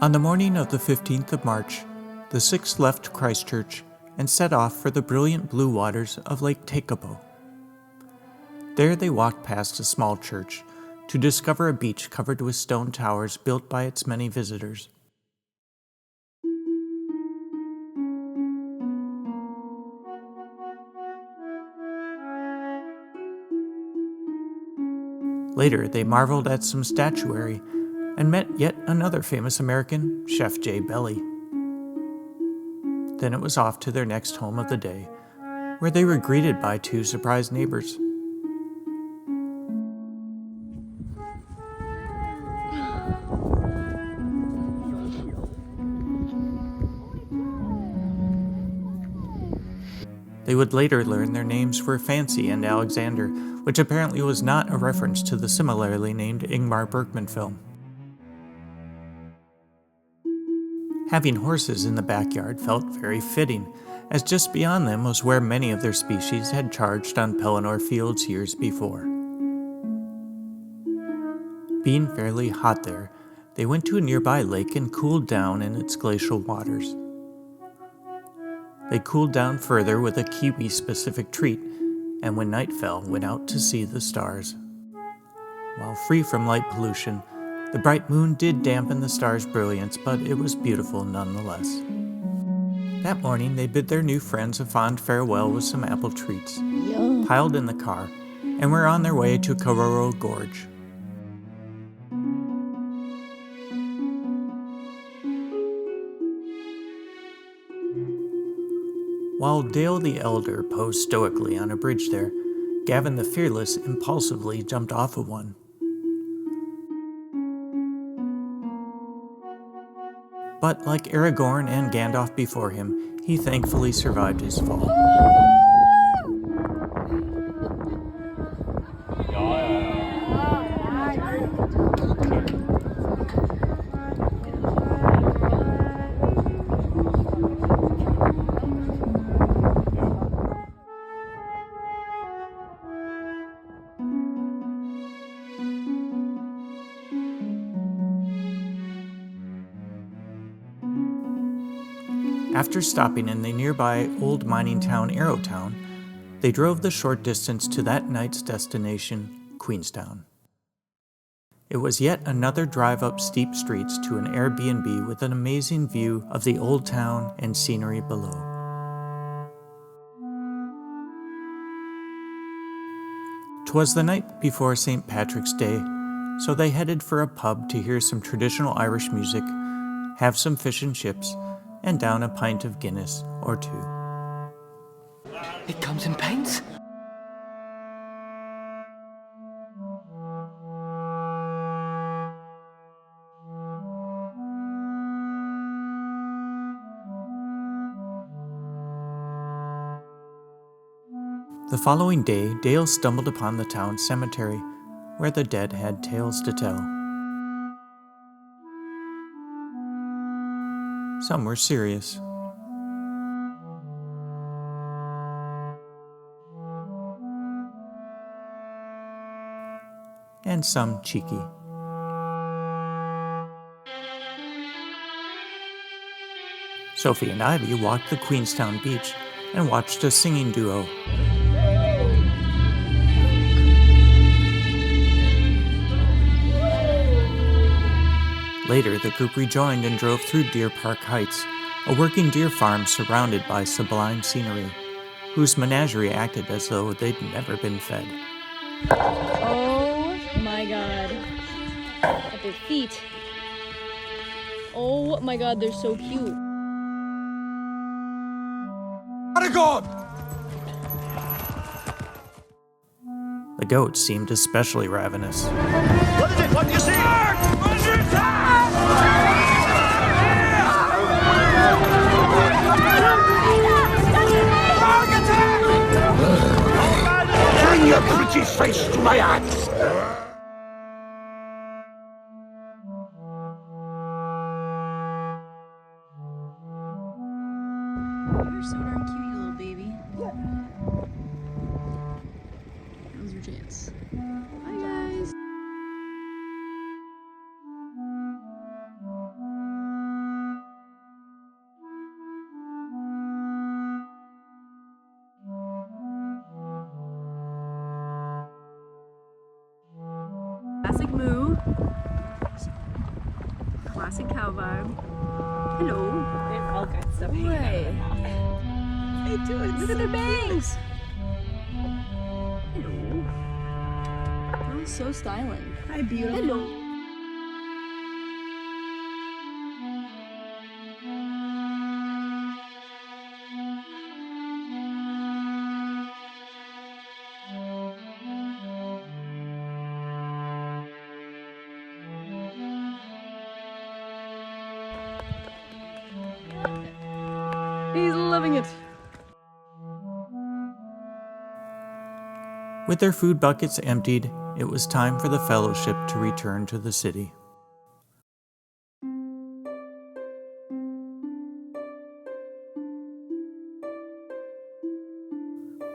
On the morning of the 15th of March, the six left Christchurch and set off for the brilliant blue waters of Lake Tekapo. There they walked past a small church to discover a beach covered with stone towers built by its many visitors. Later, they marveled at some statuary and met yet another famous American, Chef J. Belly. Then it was off to their next home of the day, where they were greeted by two surprised neighbors. They would later learn their names were Fancy and Alexander, which apparently was not a reference to the similarly named Ingmar Bergman film. Having horses in the backyard felt very fitting, as just beyond them was where many of their species had charged on Pelennor fields years before. Being fairly hot there, they went to a nearby lake and cooled down in its glacial waters. They cooled down further with a Kiwi-specific treat, and when night fell, went out to see the stars. While free from light pollution, the bright moon did dampen the stars' brilliance, but it was beautiful nonetheless. That morning, they bid their new friends a fond farewell with some apple treats, piled in the car, and were on their way to Karoro Gorge. While Dale the Elder posed stoically on a bridge there, Gavin the Fearless impulsively jumped off of one. But like Aragorn and Gandalf before him, he thankfully survived his fall. After stopping in the nearby old mining town Arrowtown, they drove the short distance to that night's destination, Queenstown. It was yet another drive up steep streets to an Airbnb with an amazing view of the old town and scenery below. "'Twas the night before St. Patrick's Day, so they headed for a pub to hear some traditional Irish music, have some fish and chips, and down a pint of Guinness or two. It comes in pints? The following day, Dale stumbled upon the town cemetery, where the dead had tales to tell. Some were serious. And some cheeky. Sophie and Ivy walked the Queenstown beach and watched a singing duo. Later, the group rejoined and drove through Deer Park Heights, a working deer farm surrounded by sublime scenery, whose menagerie acted as though they'd never been fed. Oh my god. At their feet. Oh my god, they're so cute. Aragorn! The goats seemed especially ravenous. What is it? What do you see? Bring your pretty face to my hands! You're so darn cute, you little baby. That was your chance. Bye, guys. Classic moo. Classic cow vibe. Hello. They've all got stuff hanging out of their mouth. They do it. Look at their bangs. Hello. Oh, so styling. Hi, beautiful. Hello. He's loving it. With their food buckets emptied, it was time for the fellowship to return to the city.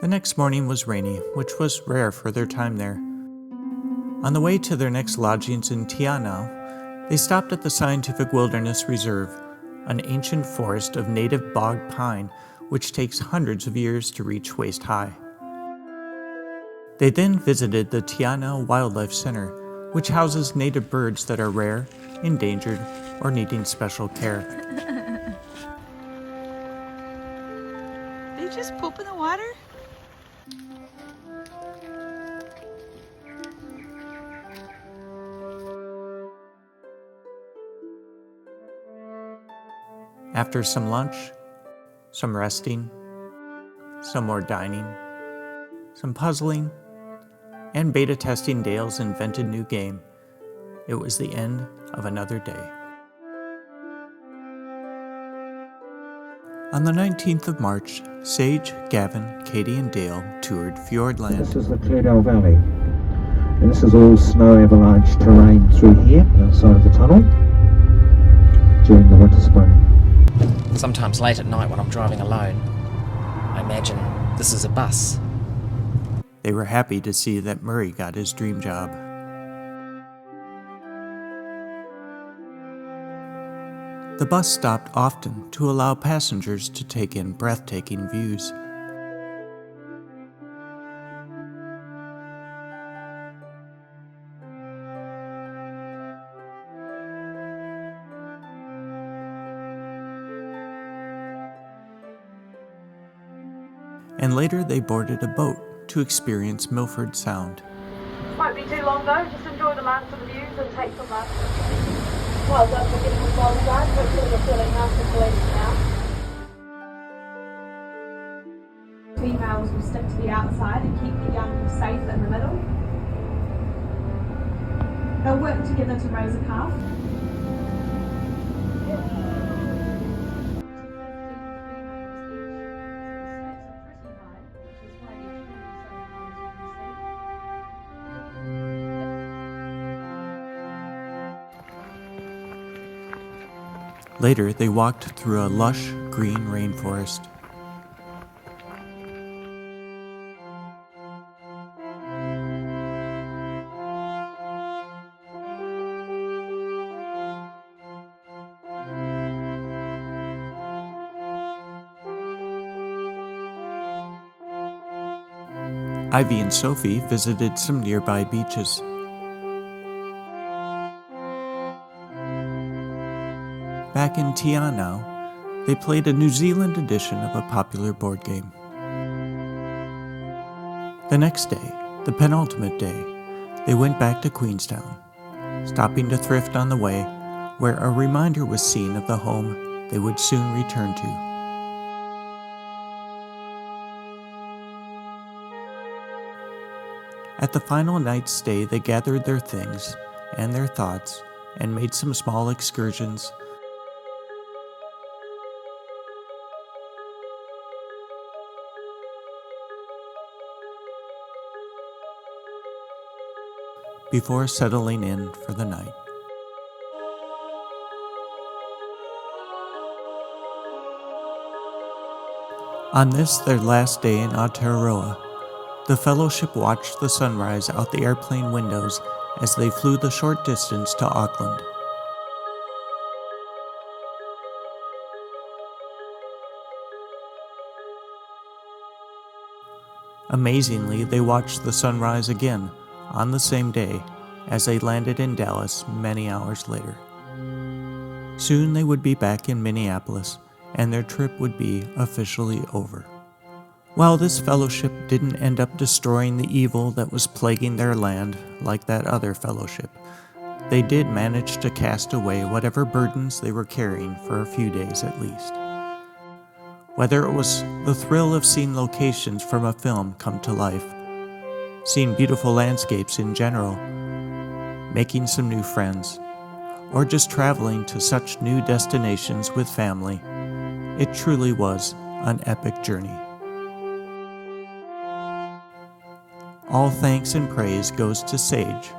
The next morning was rainy, which was rare for their time there. On the way to their next lodgings in Tianao, they stopped at the Scientific Wilderness Reserve, an ancient forest of native bog pine which takes hundreds of years to reach waist high. They then visited the Tianao Wildlife Center, which houses native birds that are rare, endangered, or needing special care. They just poop in the water? After some lunch, some resting, some more dining, some puzzling, and beta testing Dale's invented new game, it was the end of another day. On the 19th of March, Sage, Gavin, Katie, and Dale toured Fjordland. This is the Cleardale Valley, and this is all snow avalanche terrain through here, outside of the tunnel, during the winter spring. Sometimes late at night when I'm driving alone, I imagine this is a bus. They were happy to see that Murray got his dream job. The bus stopped often to allow passengers to take in breathtaking views. And later they boarded a boat to experience Milford Sound. Won't be too long though, just enjoy the land for the views and take some land. Well done for getting us well guys, hopefully you're feeling nice and relaxed now. Females will stick to the outside and keep the young safe in the middle. They'll work together to raise a calf. Later, they walked through a lush, green rainforest. Ivy and Sophie visited some nearby beaches. Back in Tianao, they played a New Zealand edition of a popular board game. The next day, the penultimate day, they went back to Queenstown, stopping to thrift on the way, where a reminder was seen of the home they would soon return to. At the final night's stay, they gathered their things and their thoughts and made some small excursions. Before settling in for the night. On this, their last day in Aotearoa, the fellowship watched the sunrise out the airplane windows as they flew the short distance to Auckland. Amazingly, they watched the sunrise again on the same day as they landed in Dallas many hours later. Soon they would be back in Minneapolis, and their trip would be officially over. While this fellowship didn't end up destroying the evil that was plaguing their land like that other fellowship, they did manage to cast away whatever burdens they were carrying for a few days at least. Whether it was the thrill of seeing locations from a film come to life, seeing beautiful landscapes in general, making some new friends, or just traveling to such new destinations with family, it truly was an epic journey. All thanks and praise goes to Sage,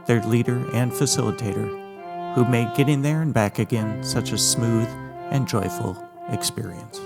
their leader and facilitator, who made getting there and back again such a smooth and joyful experience.